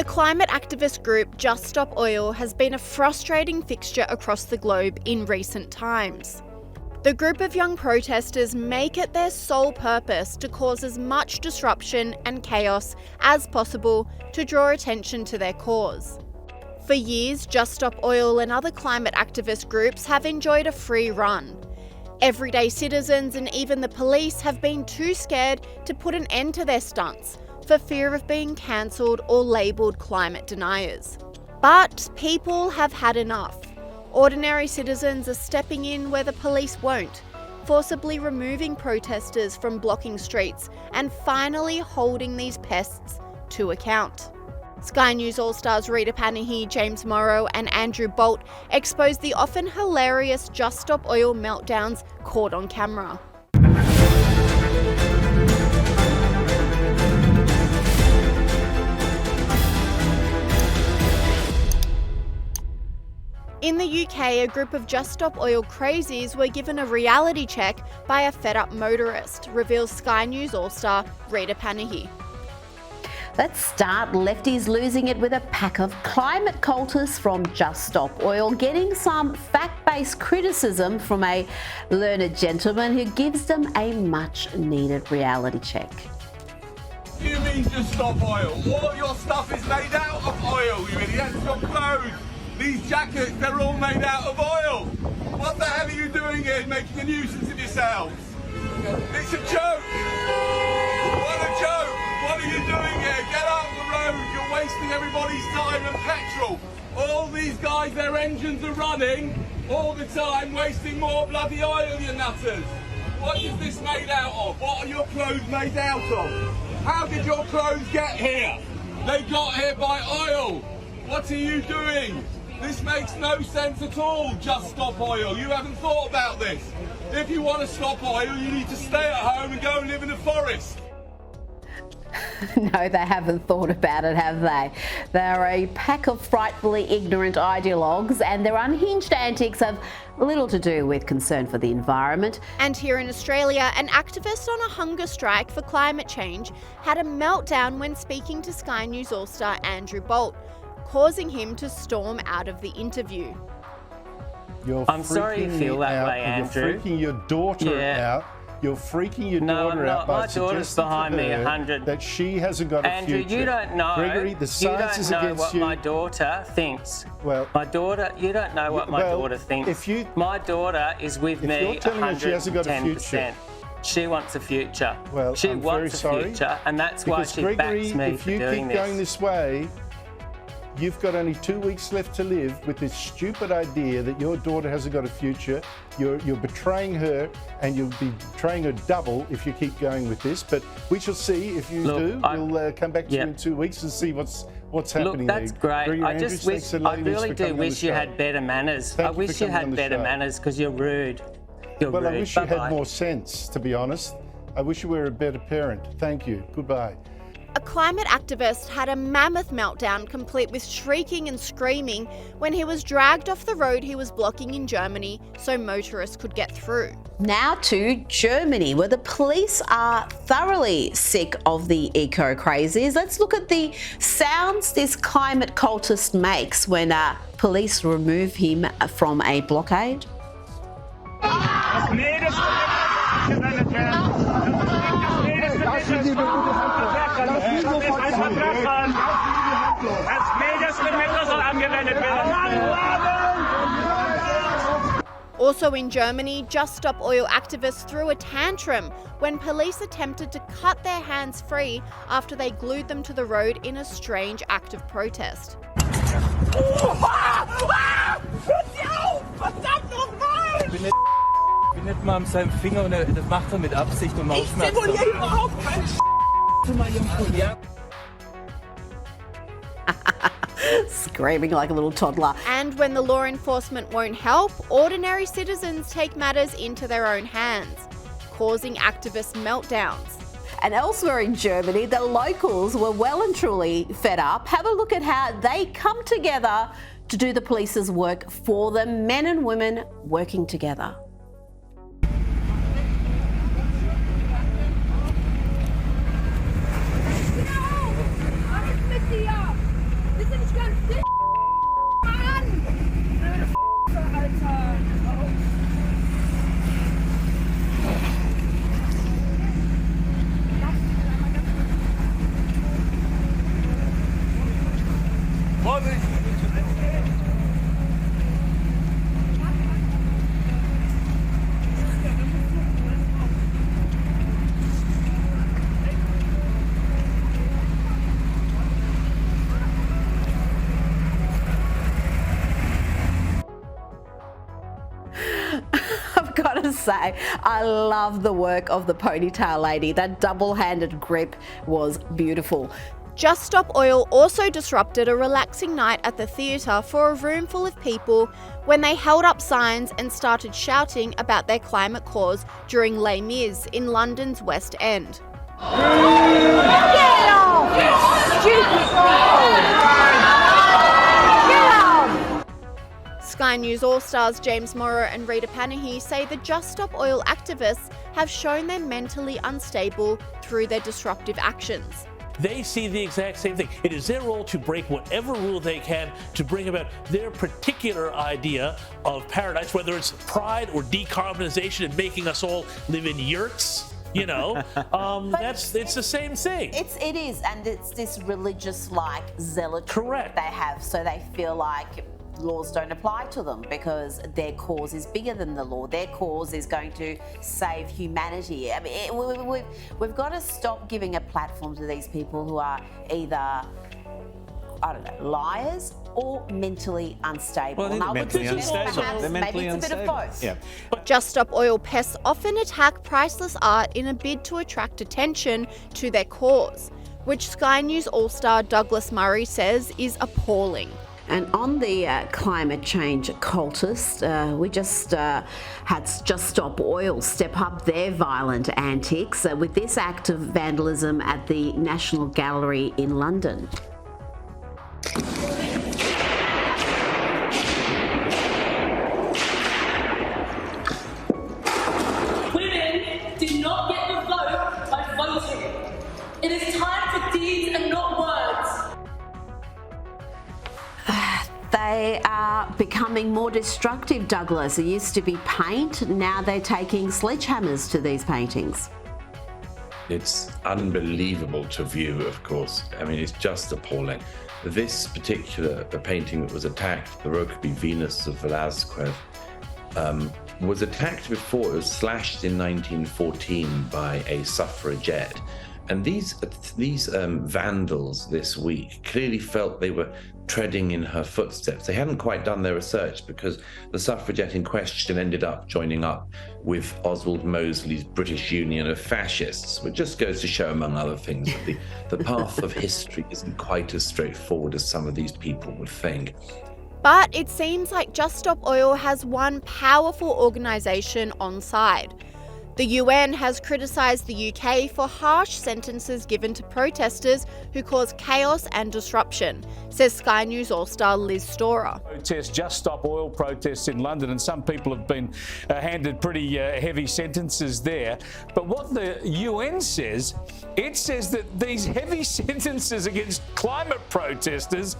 climate activist group Just Stop Oil has been a frustrating fixture across the globe in recent times. The group of young protesters make it their sole purpose to cause as much disruption and chaos as possible to draw attention to their cause. For years, Just Stop Oil and other climate activist groups have enjoyed a free run. Everyday citizens and even the police have been too scared to put an end to their stunts for fear of being cancelled or labelled climate deniers. But people have had enough. Ordinary citizens are stepping in where the police won't, forcibly removing protesters from blocking streets and finally holding these pests to account. Sky News All Stars Rita Panahi, James Morrow and Andrew Bolt exposed the often hilarious Just Stop Oil meltdowns caught on camera. In the UK, a group of Just Stop Oil crazies were given a reality check by a fed-up motorist, reveals Sky News All-Star Rita Panahi. Let's start lefties losing it with a pack of climate cultists from Just Stop Oil, getting some fact-based criticism from a learned gentleman who gives them a much-needed reality check. You mean Just Stop Oil? All of your stuff is made out of oil, you idiots. Your clothes, these jackets, they're all made out of oil. What the hell are you doing here, making a nuisance of yourselves? It's a joke. What a joke. What are you doing here? Get out the road. You're wasting everybody's time and petrol. All these guys, their engines are running all the time, wasting more bloody oil, you nutters. What is this made out of? What are your clothes made out of? How did your clothes get here? They got here by oil. What are you doing? This makes no sense at all, Just Stop Oil. You haven't thought about this. If you want to stop oil, you need to stay at home and go and live in the forest. No, they haven't thought about it, have they? They're a pack of frightfully ignorant ideologues, and their unhinged antics have little to do with concern for the environment. And here in Australia, an activist on a hunger strike for climate change had a meltdown when speaking to Sky News All-Star Andrew Bolt, causing him to storm out of the interview. I'm sorry you feel that way, Andrew. You're freaking your daughter out. You're freaking your daughter out by suggesting daughter's behind me 100. That she hasn't got a future. Andrew, you don't know. Gregory, the science is against you. You don't know what my daughter thinks. Well, my daughter, you don't know what my daughter thinks. My daughter is with me 110%. She wants a future. Well, she I'm wants very a future, and that's why she backs me for doing this. If you keep going this way, you've got only 2 weeks left to live with this stupid idea that your daughter hasn't got a future. You're betraying her, and you'll be betraying her double if you keep going with this. But we shall see if you do. We'll come back to you in 2 weeks and see what's happening there. Look, that's great. I just wish, I really do wish you had better manners. I wish you had better manners because you're rude. You're rude. Well, I wish you had more sense, to be honest. I wish you were a better parent. Thank you. Goodbye. A climate activist had a mammoth meltdown complete with shrieking and screaming when he was dragged off the road he was blocking in Germany so motorists could get through. Now to Germany, where the police are thoroughly sick of the eco-crazies. Let's look at the sounds this climate cultist makes when police remove him from a blockade. Also in Germany, Just Stop Oil activists threw a tantrum when police attempted to cut their hands free after they glued them to the road in a strange act of protest. Ich bin nicht mal an seinem Finger und das macht er mit Absicht und aufmerksam. Ich simuliere überhaupt keinen zu meinem Kollegen. Screaming like a little toddler. And when the law enforcement won't help, ordinary citizens take matters into their own hands, causing activist meltdowns. And elsewhere in Germany, the locals were well and truly fed up. Have a look at how they come together to do the police's work for them, men and women working together. I've got to say, I love the work of the ponytail lady. That double-handed grip was beautiful. Just Stop Oil also disrupted a relaxing night at the theatre for a room full of people when they held up signs and started shouting about their climate cause during Les Mis in London's West End. Get off! Stupid Sky News All Stars James Morrow and Rita Panahi say the Just Stop Oil activists have shown they're mentally unstable through their disruptive actions. They see the exact same thing. It is their role to break whatever rule they can to bring about their particular idea of paradise, whether it's pride or decarbonization and making us all live in yurts. You know, it's the same thing. It is, and it's this religious zealotry Correct. that they have, so they feel like laws don't apply to them because their cause is bigger than the law. Their cause is going to save humanity. I mean, we've got to stop giving a platform to these people who are either, I don't know, liars or mentally unstable. Well, they're mentally unstable. They're mentally maybe it's a bit of both. Yeah. Just Stop Oil pests often attack priceless art in a bid to attract attention to their cause, which Sky News All-Star Douglas Murray says is appalling. And on the climate change cultists, we just had Just Stop Oil step up their violent antics with this act of vandalism at the National Gallery in London. Women did not get the vote by voting. It is time for deeds and not words. They are becoming more destructive, Douglas. It used to be paint, now they're taking sledgehammers to these paintings. It's unbelievable to view, of course. I mean, it's just appalling. This particular painting that was attacked, the Rokeby Venus of Velázquez, was attacked before. It was slashed in 1914 by a suffragette. And these vandals this week clearly felt they were treading in her footsteps. They hadn't quite done their research because the suffragette in question ended up joining up with Oswald Mosley's British Union of Fascists, which just goes to show, among other things, that the path of history isn't quite as straightforward as some of these people would think. But it seems like Just Stop Oil has one powerful organisation on side. The UN has criticised the UK for harsh sentences given to protesters who cause chaos and disruption, says Sky News All-Star Liz Storer. Just Stop Oil protests in London, and some people have been handed pretty heavy sentences there. But what the UN says, it says that these heavy sentences against climate protesters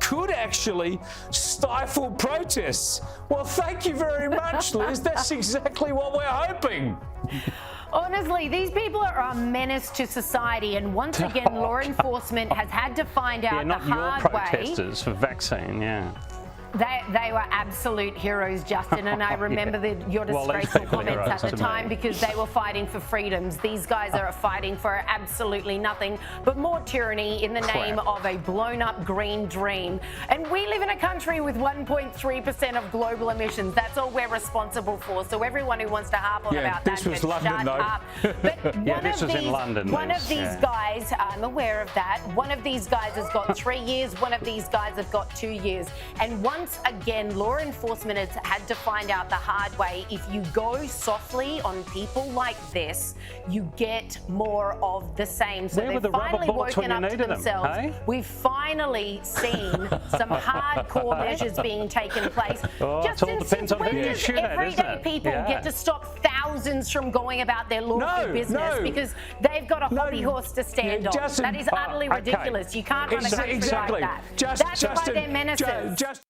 could actually stifle protests. Well, thank you very much, Liz. That's exactly what we're hoping. Honestly, these people are a menace to society, and once again, law enforcement has had to find out the hard way. Not your protesters for vaccine, yeah. They were absolute heroes, Justin, and I remember your disgraceful comments at the time because they were fighting for freedoms. These guys are fighting for absolutely nothing but more tyranny in the name of a blown-up green dream. And we live in a country with 1.3% of global emissions. That's all we're responsible for. So everyone who wants to harp on about that should shut up. But this was in London. One of these guys, I'm aware of that. One of these guys has got 3 years. One of these guys have got 2 years. And one once again, law enforcement has had to find out the hard way. If you go softly on people like this, you get more of the same. So they've finally woken up to themselves. Hey? We've finally seen some hardcore measures being taken place. Just it all depends on who you shoot at, everyday people get to stop thousands from going about their lawful business because they've got a hobby horse to stand on. That is utterly ridiculous. You can't run a country like that. That's why they're menaces.